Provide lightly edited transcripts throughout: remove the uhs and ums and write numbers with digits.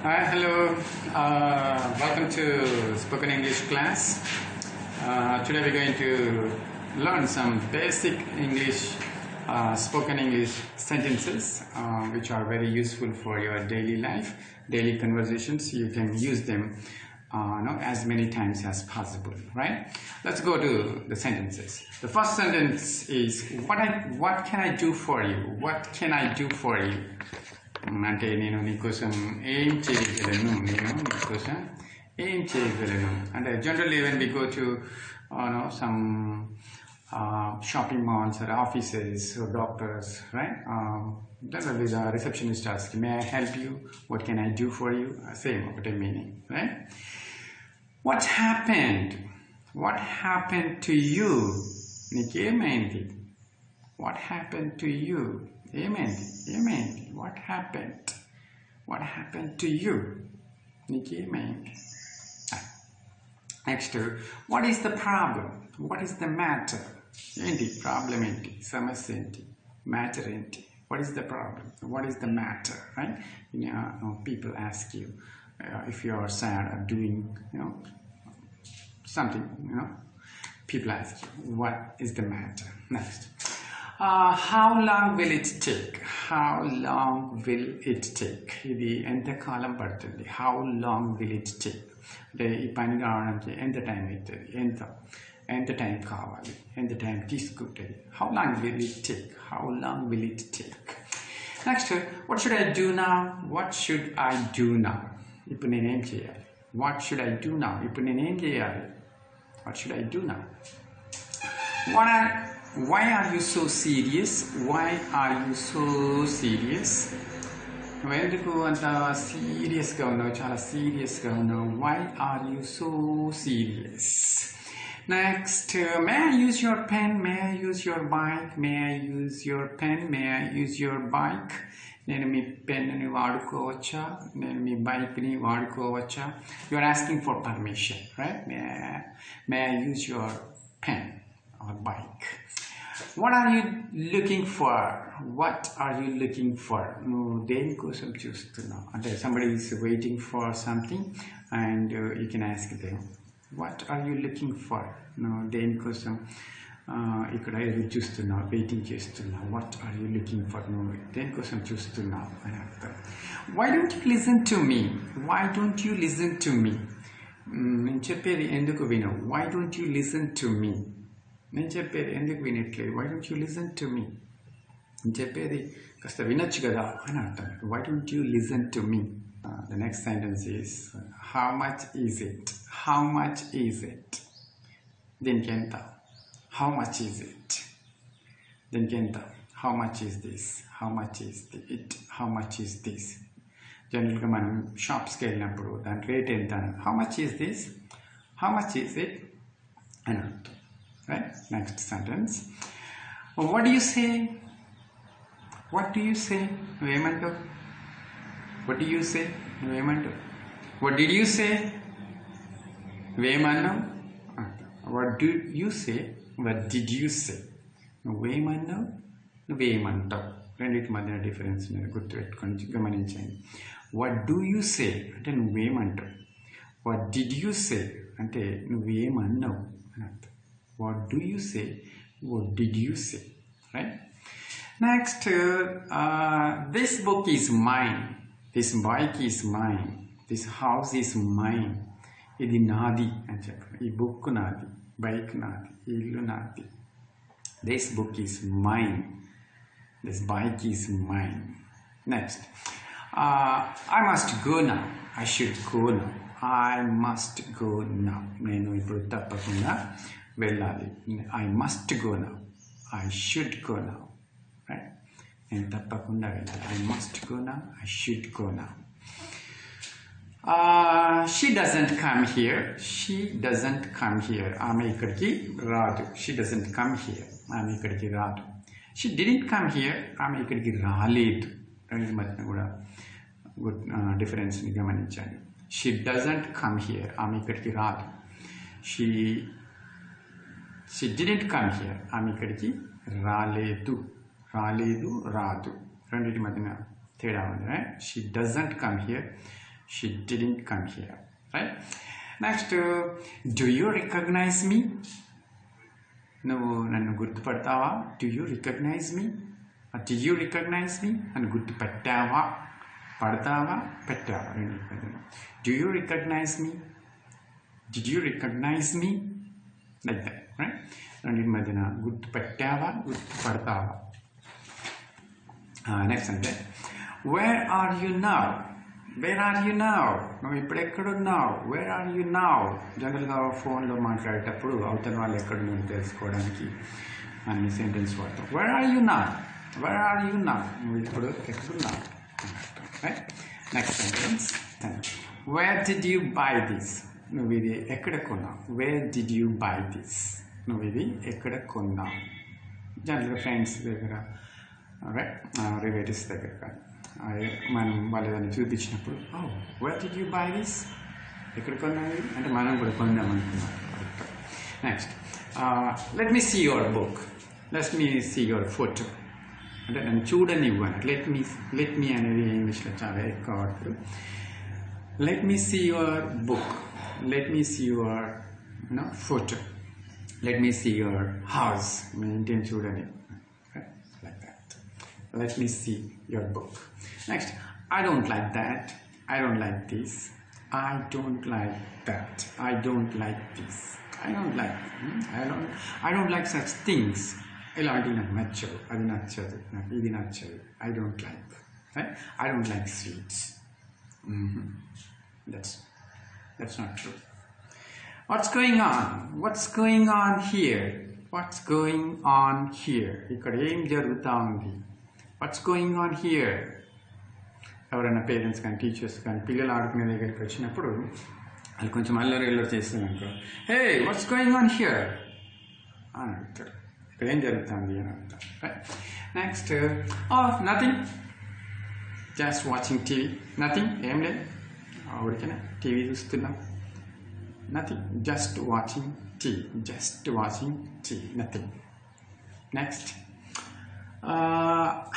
Hi, hello. Welcome to Spoken English class. Today we're going to learn some basic English, spoken English sentences, which are very useful for your daily life, daily conversations. You can use them as many times as possible, right? Let's go to the sentences. The first sentence is, what can I do for you? What can I do for you? అంటే నేను నీకోసం ఏం చేయగలను అంటే generally when we go to some shopping malls or offices or doctors, right? Generally the receptionist asks, may I help you? What can I do for you? Same ఒకటే meaning, right? What happened to you? నీకేమైంది? What happened to you? ఏమైంది? What happened to you? నీకేమైంది? Next, what is the problem? What is the matter? ఏంటి problem ఏంటి? సమస్య ఏంటి? Matter ఏంటి? What is the problem? What is the matter? Right? People ask you if you are sad or doing something. People ask you, what is the matter? Next. How long will it take? ఇది ఎంత కాలం పడుతుంది? How long will it take? అంటే ఈ పని కావడానికి ఎంత time అవుతుంది? ఎంత టైం కావాలి? ఎంత టైం తీసుకుంటుంది? How long will it take? Next, what should I do now? ఇప్పుడు నేనేం చేయాలి? What should I do now? ఇప్పుడు నేనేం చేయాలి? What should I do now? Why are you so serious? ఎందుకు అంత సీరియస్గా ఉన్నావు? చాలా సీరియస్గా ఉన్నావు. Why are you so serious? Next, may I use your pen? May I use your bike? నేను మీ పెన్ని వాడుకోవచ్చా? నేను మీ బైక్ని వాడుకోవచ్చా? You are asking for permission, right? May I use your pen or bike? What are you looking for? నువ్వు దేనికోసం చూస్తున్నావు? అంటే somebody is waiting for something and you can ask them, what are you looking for? నువ్వు దేనికోసం ఇక్కడ ఎదురు చూస్తున్నావు, waiting చేస్తున్నావు? What are you looking for? నువ్వు దేనికోసం చూస్తున్నావు అని అర్థం. Why don't you listen to me? నేను చెప్పేది ఎందుకు వినవు? Why don't you listen to me? నేను చెప్పేది ఎందుకు వినట్లేదు? Why don't you listen to me? నేను చెప్పేది కాస్త వినొచ్చు కదా అని అర్థం. Why don't you listen to me? The next sentence is, how much is it? దీనికి ఎంత? How much is it? దీనికి ఎంత? How much is this? How much is it? How much is this? జనరల్గా మనం షాప్స్కి వెళ్ళినప్పుడు దాని రేట్ ఎంత? How much is this? How much is it? అని అర్థం. Right? Next sentence. What do you say? నువ్వేమంటావు? What do you say? నువ్వేమంటావు? What did you say? నువ్వేమన్నావు? What do you say? What did you say? నువ్వేమన్నావు? నువ్వేమంటావు? రెండింటి మధ్యన difference మీరు గుర్తుపెట్టుకొని గమనించండి. What do you say? అంటే నువ్వేమంటావు. What did you say? అంటే నువ్వేమన్నావు అని అర్థం. What do you say? What did you say? Right? Next, this book is mine. This bike is mine. This house is mine. ఇది నాది అని చెప్పండి. ఈ బుక్ నాది, బైక్ నాది, ఈ ఇల్లు నాది. This book is mine. This bike is mine. Next, I must go now. I should go now. I must go now. నేను ఇప్పుడు తప్పకుండా వెళ్ళాలి. I must go now. I should go now. Right? నేను తప్పకుండా వెళ్ళాలి. I must go now. I should go now. She doesn't come here. ఆమె ఇక్కడికి రాదు. She doesn't come here. ఆమె ఇక్కడికి రాదు. She didn't come here. ఆమె ఇక్కడికి రాలేదు. రెండింటి మధ్యన కూడా డిఫరెన్స్ని గమనించండి. She doesn't come here. ఆమె ఇక్కడికి రాదు. She didn't come here. ఆమె ఇక్కడికి రాలేదు. రాదు. రెండింటి మధ్యన తేడా ఉంది. Right? She doesn't come here. She didn't come here. Right? Next, do you recognize me? నువ్వు నన్ను గుర్తుపడతావా? Do you recognize me? Do you recognize me? నన్ను గుర్తుపెట్టావా? పడతావా? పెట్టావా? Do you recognize me? Did you recognize me? Like that, right? రెండింటి మధ్యన గుర్తుపెట్టావా? గుర్తుపడతావా? Next అంటే where are you now? Where are you now? నువ్వు ఇప్పుడు ఎక్కడున్నావు? Where are you now? జనరల్గా ఫోన్లో మాట్లాడేటప్పుడు అవతల వాళ్ళు ఎక్కడున్నారో తెలుసుకోవడానికి మనం ఈ సెంటెన్స్ వాడతాం. Where are you now? Where are you now? నువ్వు ఇప్పుడు ఎక్కడున్నావు? Right. Next sentence where did you buy this? నువ్వు ఇది ఎక్కడ కొన్నావు? Where did you buy this? నువ్వు ఇది ఎక్కడ కొన్నావు? జనరల్గా ఫ్రెండ్స్ దగ్గర, రిలేటివ్స్ దగ్గర కాదు, మనం వాళ్ళు ఏదైనా చూపించినప్పుడు where did you buy this? ఎక్కడ కొన్నావు అంటే మనం కూడా కొందాం అనుకున్నాం. Next let me see your book. Let me see your photo. అంటే నన్ను చూడనివ్వను. let me అనేది ఇంగ్లీష్లో చాలా ఎక్కువ వాడతారు. let me see your book. let me see your photo. let me see your house. మీ ఇంటిని చూడని. like that. let me see your book. Next, I don't like that. I don't like this. I don't like that. I don't like this. I don't like. I don't like such things. ఇలాంటివి నాకు నచ్చవు, అది నచ్చదు, నాకు ఇది నచ్చదు. I don't like. Right? I don't like sweets. That's not true. What's going on? What's going on here? What's going on here? ఇక్కడ ఏం జరుగుతా ఉంది? What's going on here? ఎవరైనా పేరెంట్స్ కానీ టీచర్స్ కానీ పిల్లలు ఆడుకునే దగ్గరికి వచ్చినప్పుడు వాళ్ళు కొంచెం అల్లరి చేస్తున్నారనుకో, hey what's going on here అని అడుగుతారు. ఇక్కడ ఏం జరుగుతుంది అని అడుగుతారు. Next nothing, just watching TV. Nothing, ఏం లేదు, ఊరికేనా టీవీ చూస్తున్నాం. Nothing, just watching TV. Just watching TV, nothing. Next,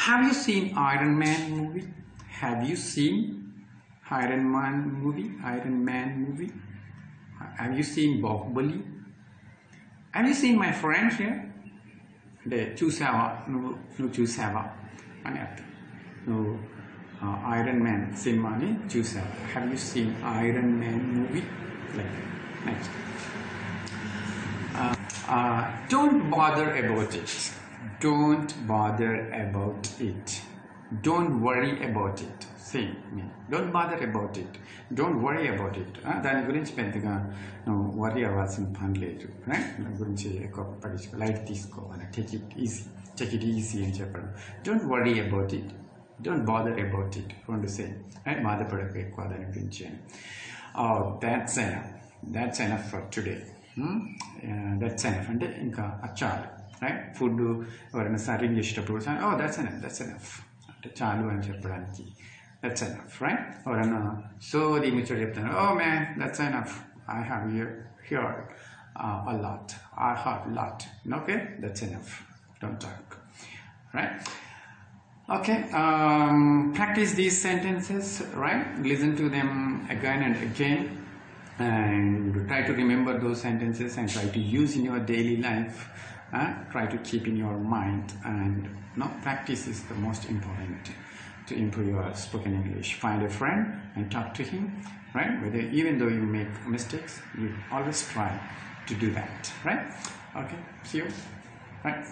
have you seen Iron Man movie? Have you seen Iron Man movie? Iron Man movie? Have you seen Bahubali? Have you seen my friend here? అంటే చూసావా, నువ్వు చూసావా అని అర్థం. నువ్వు iron man సినిమాని చూసావా? Have you seen iron man movie? Like next, don't bother about it. Don't bother about it. Don't worry about it. Same meaning. Don't bother about it. Don't worry about it. దాని గురించి పెద్దగా నువ్వు worry అవ్వాల్సిన పని లేదు. దాని గురించి ఎక్కువ పట్టించుకో, లైట్ తీసుకోవాలి. Take it easy అని చెప్పడం. Don't worry about it. Don't bother about it. రెండు సేమ్. బాధపడకు ఎక్కువ దాని గురించి. That's enough for today. That's enough అంటే ఇంకా చాలు. ఫుడ్ ఎవరైనా సర్వింగ్ చేసేటప్పుడు that's enough అంటే చాలు అని చెప్పడానికి that's enough, right? ఎవరైనా సోది ముచ్చట చెప్తాను, man, that's enough. I have heard a lot. I heard a lot. Okay, that's enough. Don't talk, right? Okay, practice these sentences, right? Listen to them again and again and try to remember those sentences and try to use in your daily life. Try to keep in your mind, and practice is the most important to improve your spoken English. Find a friend and talk to him, right? Even though you make mistakes, you always try to do that, right? Okay, see you, right?